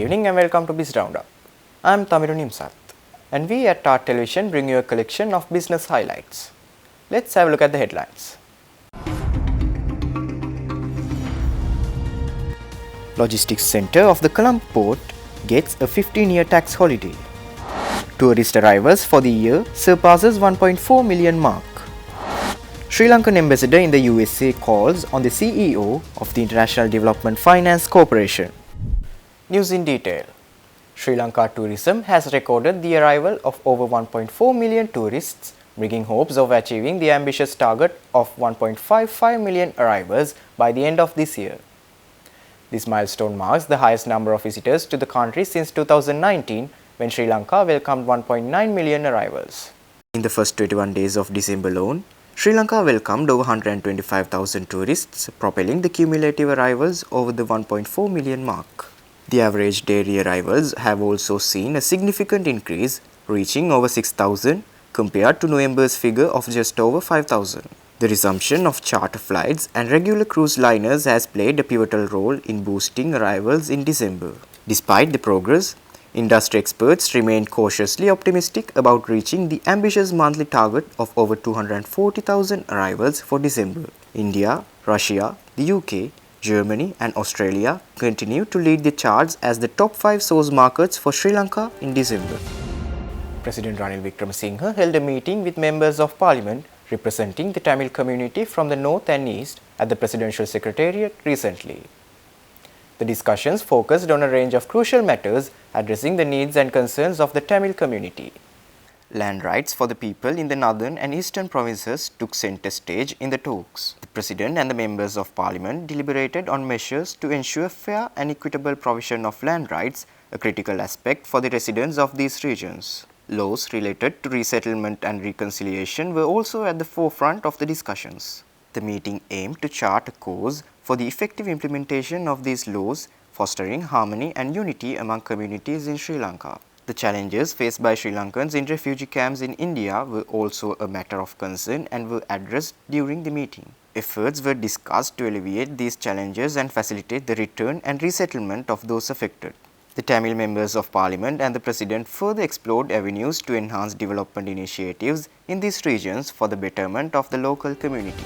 evening and welcome to Biz RoundUp. I am Tamiru Nimsat and we at Tart Television bring you a collection of business highlights. Let's have a look at the headlines. Logistics Centre of the Colombo Port gets a 15-year tax holiday. Tourist arrivals for the year surpasses 1.4 million mark. Sri Lankan ambassador in the USA calls on the CEO of the International Development Finance Corporation. News in detail. Sri Lanka tourism has recorded the arrival of over 1.4 million tourists, bringing hopes of achieving the ambitious target of 1.55 million arrivals by the end of this year. This milestone marks the highest number of visitors to the country since 2019, when Sri Lanka welcomed 1.9 million arrivals. In the first 21 days of December alone, Sri Lanka welcomed over 125,000 tourists, propelling the cumulative arrivals over the 1.4 million mark. The average daily arrivals have also seen a significant increase, reaching over 6,000 compared to November's figure of just over 5,000. The resumption of charter flights and regular cruise liners has played a pivotal role in boosting arrivals in December. Despite the progress, industry experts remain cautiously optimistic about reaching the ambitious monthly target of over 240,000 arrivals for December. India, Russia, the UK, Germany and Australia continue to lead the charts as the top 5 source markets for Sri Lanka in December. President Ranil Wickremesinghe held a meeting with members of parliament representing the Tamil community from the north and east at the Presidential Secretariat recently. The discussions focused on a range of crucial matters addressing the needs and concerns of the Tamil community. Land rights for the people in the northern and eastern provinces took centre stage in the talks. The President and the members of Parliament deliberated on measures to ensure fair and equitable provision of land rights, a critical aspect for the residents of these regions. Laws related to resettlement and reconciliation were also at the forefront of the discussions. The meeting aimed to chart a course for the effective implementation of these laws, fostering harmony and unity among communities in Sri Lanka. The challenges faced by Sri Lankans in refugee camps in India were also a matter of concern and were addressed during the meeting. Efforts were discussed to alleviate these challenges and facilitate the return and resettlement of those affected. The Tamil members of Parliament and the President further explored avenues to enhance development initiatives in these regions for the betterment of the local community.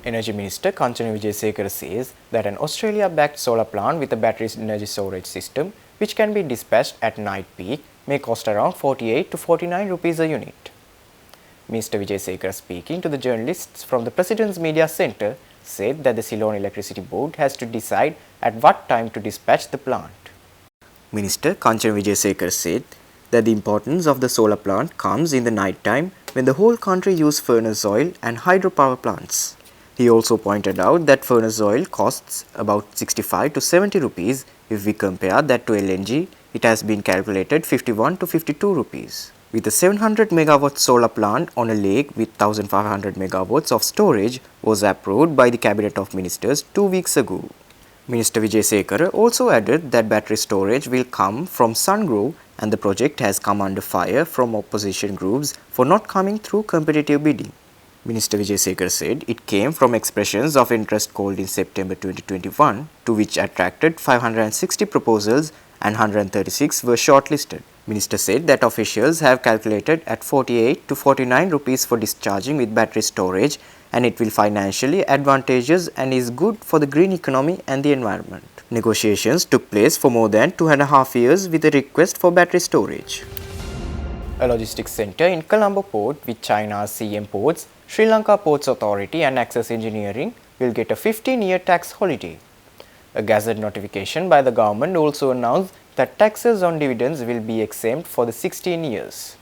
Energy Minister Kanchana Wijesekara says that an Australia-backed solar plant with a battery energy storage system which can be dispatched at night peak may cost around 48 to 49 rupees a unit. Mr. Wijesekara, speaking to the journalists from the President's Media Centre, said that the Ceylon Electricity Board has to decide at what time to dispatch the plant. Minister Kanchana Wijesekara said that the importance of the solar plant comes in the night time when the whole country uses furnace oil and hydropower plants. He also pointed out that furnace oil costs about 65 to 70 rupees. If we compare that to LNG, it has been calculated 51 to 52 rupees. With a 700 megawatt solar plant on a lake with 1500 megawatts of storage was approved by the Cabinet of Ministers 2 weeks ago. Minister Wijesekara also added that battery storage will come from Sungrow and the project has come under fire from opposition groups for not coming through competitive bidding. Minister Wijesekara said it came from expressions of interest called in September 2021, to which attracted 560 proposals and 136 were shortlisted. Minister said that officials have calculated at 48 to 49 rupees for discharging with battery storage and it will financially advantageous and is good for the green economy and the environment. Negotiations took place for more than 2.5 years with a request for battery storage. A logistics centre in Colombo Port with China's CM Ports, Sri Lanka Ports Authority and Access Engineering will get a 15-year tax holiday. A gazette notification by the government also announced that taxes on dividends will be exempt for the 16 years.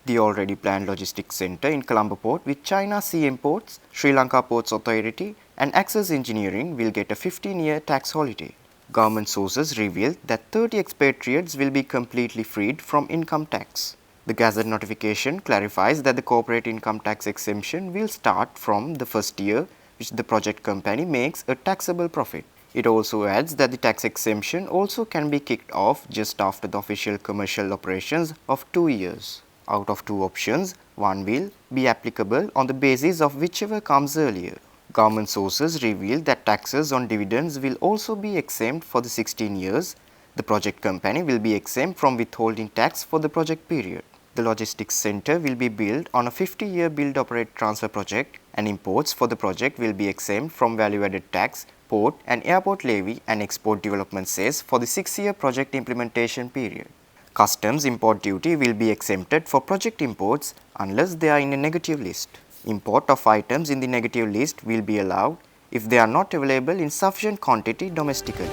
The already planned logistics centre in Colombo Port with China's CM Ports, Sri Lanka Ports Authority and Access Engineering will get a 15-year tax holiday. Government sources revealed that 30 expatriates will be completely freed from income tax. The Gazette notification clarifies that the corporate income tax exemption will start from the first year which the project company makes a taxable profit. It also adds that the tax exemption also can be kicked off just after the official commercial operations of 2 years. Out of 2 options, one will be applicable on the basis of whichever comes earlier. Government sources reveal that taxes on dividends will also be exempt for the 16 years. The project company will be exempt from withholding tax for the project period. The logistics center will be built on a 50-year build operate transfer project, and imports for the project will be exempt from value added tax, port and airport levy and export development cess for the 6-year project implementation period. Customs import duty will be exempted for project imports unless they are in a negative list. Import of items in the negative list will be allowed if they are not available in sufficient quantity domestically.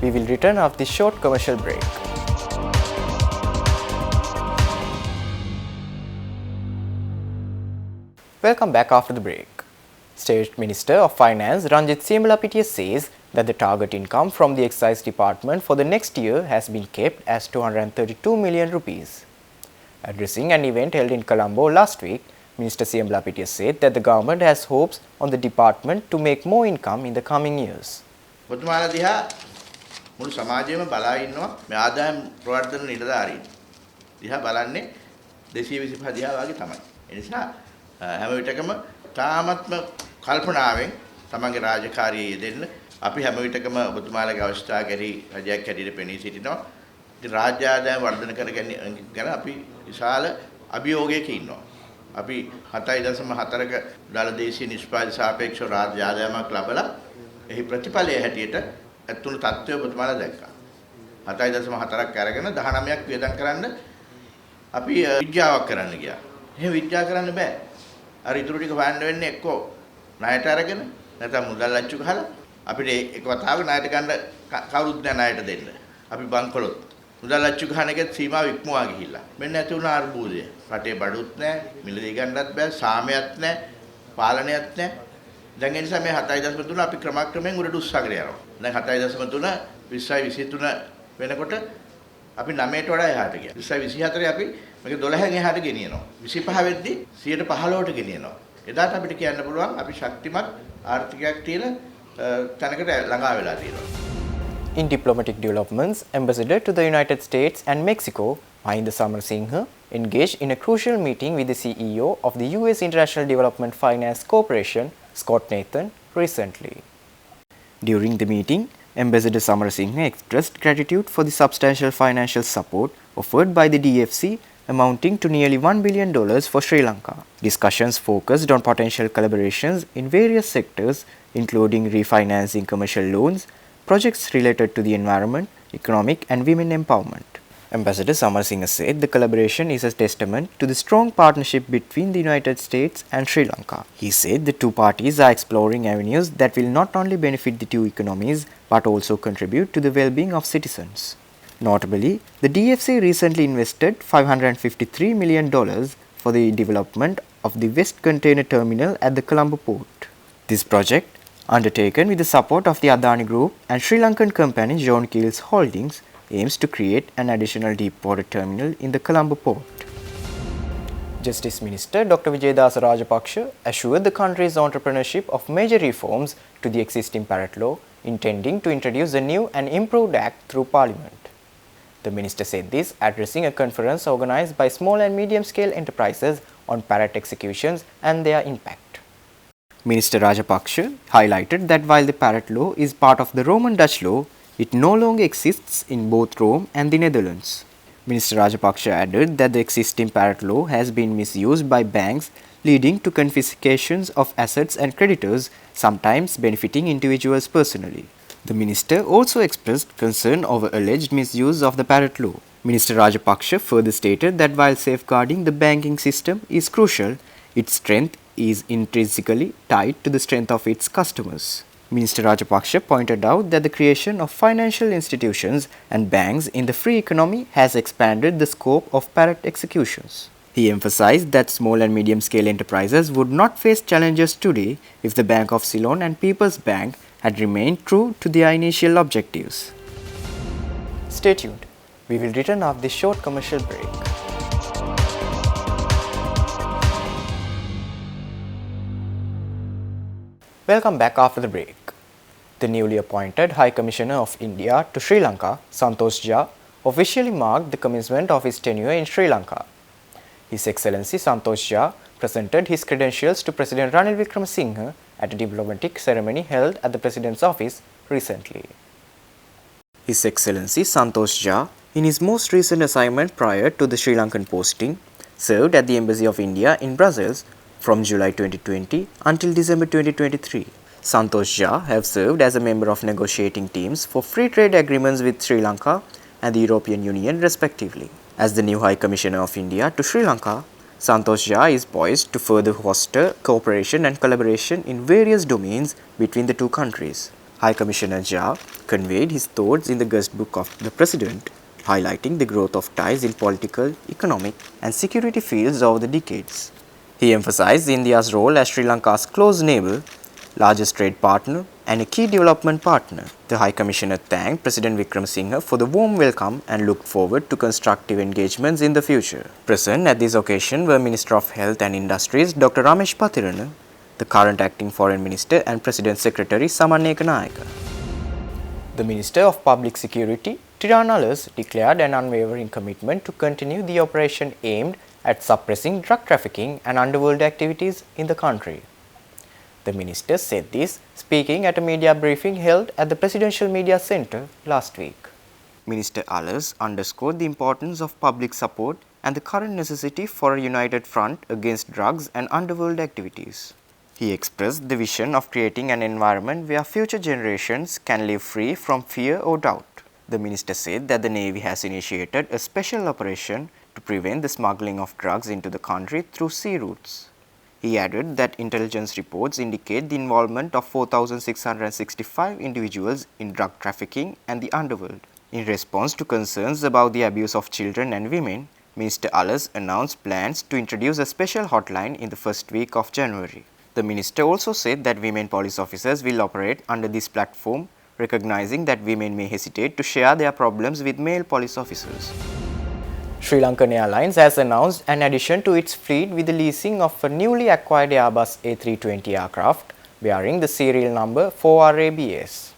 We will return after this short commercial break. Welcome back after the break. State Minister of Finance Ranjit Siyamalapitiya says that the target income from the Excise Department for the next year has been kept as 232 million rupees. Addressing an event held in Colombo last week, Minister Siyamalapitiya said that the government has hopes on the department to make more income in the coming years. මුළු සමාජයේම බලා ඉන්නවා මේ ආදායම් ප්‍රවර්ධන නිලධාරීන් දිහා බලන්නේ 225 දිහා වගේ තමයි. ඒ නිසා හැම විටකම තාමත්ම කල්පනාවෙන් තමන්ගේ රාජකාරියේ යෙදෙන්න අපි හැම විටකම ඔබතුමාලගේ අවස්ථාව ගැන රජයක් හැටියට පෙනී සිටිනවා. ඉතින් රාජ්‍ය ආදායම් වර්ධනය කර ගැන අපි විශාල අභියෝගයක ඉන්නවා. අපි 7.4ක ඩොලර් දේශීය නිෂ්පාදන සාපේක්ෂව රාජ්‍ය ආදායමක් ලබලා එහි ප්‍රතිඵලය හැටියට ඇතුළු තත්ත්වය ඔබතුමාලා දැක්කා. 7.4ක් අරගෙන 19ක් වියදම් කරන්න අපි විද්‍යාවක් කරන්න ගියා. එහෙම විද්‍යාව කරන්න බෑ. අර ඉතුරු ටික හොයන්න වෙන්නේ එක්කෝ ණයට අරගෙන නැත්නම් මුදල් අච්චු ගහලා අපිට එක වතාවක ණයට ගන්න කවුරුත් නැහැ ණයට දෙන්න. අපි බංකොලොත් මුදල් අච්චු ගහන එකේ සීමාව ඉක්මවා ගිහිල්ලා. මෙන්න ඇති වුණ අර්බුදය. රටේ බඩුත් නැහැ, මිලදී ගන්නත් බෑ, සාමයක් නැහැ, පාලනයක් නැහැ. දැන් ඒ නිසා මේ 7.3 අපි ක්‍රමක්‍රමයෙන් උඩට උස්සගෙන යනවා. දැන් 7.3 2023 වෙනකොට අපි 9ට වඩා එහාට ගියා. 2024 අපි මේක 12න් එහාට ගෙනියනවා. 25 වෙද්දි 115ට ගෙනියනවා. එදාට අපිට කියන්න පුළුවන් අපි ශක්තිමත් ආර්ථිකයක් තියෙන තැනකට ළඟා වෙලා තියෙනවා. In diplomatic developments, Ambassador to the United States and Mexico, Mahinda Samarasinghe, engaged in a crucial meeting with the CEO of the US International Development Finance Corporation, Scott Nathan, recently. During the meeting, Ambassador Samarasinghe expressed gratitude for the substantial financial support offered by the DFC amounting to nearly $1 billion for Sri Lanka. Discussions focused on potential collaborations in various sectors including refinancing commercial loans, projects related to the environment, economic and women empowerment. Ambassador Samarasinghe said the collaboration is a testament to the strong partnership between the United States and Sri Lanka. He said the two parties are exploring avenues that will not only benefit the two economies but also contribute to the well-being of citizens. Notably, the DFC recently invested $553 million for the development of the West Container Terminal at the Colombo port. This project, undertaken with the support of the Adani Group and Sri Lankan company John Keel's Holdings, aims to create an additional deep water terminal in the Colombo port. Justice Minister Dr. Vijayadasa Rajapaksa assured the country's entrepreneurship of major reforms to the existing Parrot Law, intending to introduce a new and improved act through Parliament. The minister said this addressing a conference organized by small and medium-scale enterprises on parrot executions and their impact. Minister Rajapaksa highlighted that while the Parrot Law is part of the Roman Dutch law, it no longer exists in both Rome and the Netherlands. Minister Rajapaksa added that the existing Parrot Law has been misused by banks, leading to confiscations of assets and creditors, sometimes benefiting individuals personally. The minister also expressed concern over alleged misuse of the Parrot Law. Minister Rajapaksa further stated that while safeguarding the banking system is crucial, its strength is intrinsically tied to the strength of its customers. Minister Rajapaksa pointed out that the creation of financial institutions and banks in the free economy has expanded the scope of parrot executions. He emphasized that small and medium-scale enterprises would not face challenges today if the Bank of Ceylon and People's Bank had remained true to their initial objectives. Stay tuned. We will return after this short commercial break. Welcome back after the break. The newly appointed High Commissioner of India to Sri Lanka, Santosh Jha, officially marked the commencement of his tenure in Sri Lanka. His Excellency Santosh Jha presented his credentials to President Ranil Wickremesinghe at a diplomatic ceremony held at the President's office recently. His Excellency Santosh Jha, in his most recent assignment prior to the Sri Lankan posting, served at the Embassy of India in Brussels from July 2020 until December 2023. Santosh Jha have served as a member of negotiating teams for free trade agreements with Sri Lanka and the European Union respectively. As the new High Commissioner of India to Sri Lanka, Santosh Jha is poised to further foster cooperation and collaboration in various domains between the two countries. High Commissioner Jha conveyed his thoughts in the guest book of the President, highlighting the growth of ties in political, economic and security fields over the decades. He emphasized India's role as Sri Lanka's close neighbor, largest trade partner and a key development partner. The High Commissioner thanked President Wickremesinghe for the warm welcome and looked forward to constructive engagements in the future. Present at this occasion were Minister of Health and Industries Dr. Ramesh Pathirana, the current acting Foreign Minister and President Secretary Saman Ekanayaka. The Minister of Public Security, Tiran Alas, declared an unwavering commitment to continue the operation aimed at suppressing drug trafficking and underworld activities in the country. The minister said this speaking at a media briefing held at the Presidential Media Center last week. Minister Alas underscored the importance of public support and the current necessity for a united front against drugs and underworld activities. He expressed the vision of creating an environment where future generations can live free from fear or doubt. The minister said that the Navy has initiated a special operation to prevent the smuggling of drugs into the country through sea routes. He added that intelligence reports indicate the involvement of 4,665 individuals in drug trafficking and the underworld. In response to concerns about the abuse of children and women, Minister Alas announced plans to introduce a special hotline in the first week of January. The minister also said that women police officers will operate under this platform, recognizing that women may hesitate to share their problems with male police officers. Sri Lankan Airlines has announced an addition to its fleet with the leasing of a newly acquired Airbus A320 aircraft bearing the serial number 4RABS.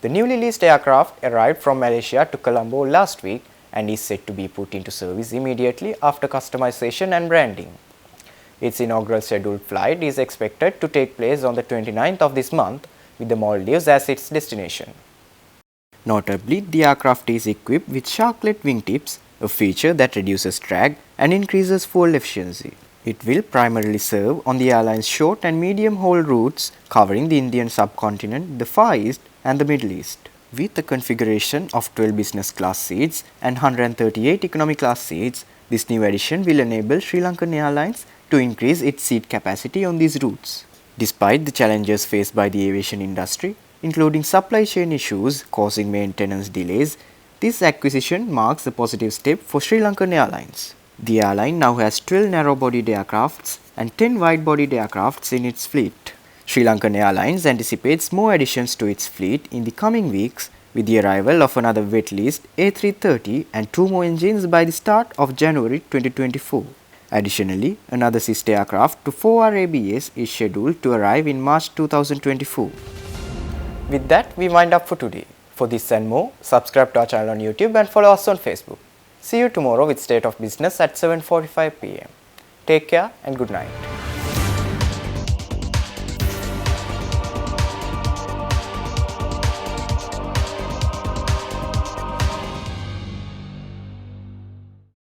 The newly leased aircraft arrived from Malaysia to Colombo last week and is set to be put into service immediately after customization and branding. Its inaugural scheduled flight is expected to take place on the 29th of this month with the Maldives as its destination. Notably, the aircraft is equipped with sharklet wingtips, a feature that reduces drag and increases fuel efficiency. It will primarily serve on the airline's short and medium haul routes covering the Indian subcontinent, the Far East and the Middle East. With a configuration of 12 business class seats and 138 economy class seats, this new addition will enable Sri Lankan Airlines to increase its seat capacity on these routes. Despite the challenges faced by the aviation industry, including supply chain issues causing maintenance delays, this acquisition marks a positive step for Sri Lankan Airlines. The airline now has 12 narrow-bodied aircrafts and 10 wide-bodied aircrafts in its fleet. Sri Lankan Airlines anticipates more additions to its fleet in the coming weeks with the arrival of another wet-leased A330 and 2 more engines by the start of January 2024. Additionally, another sister aircraft to 4RABS is scheduled to arrive in March 2024. With that, we wind up for today. For this and more, subscribe to our channel on YouTube and follow us on Facebook. See you tomorrow with State of Business at 7:45 p.m. Take care and good night.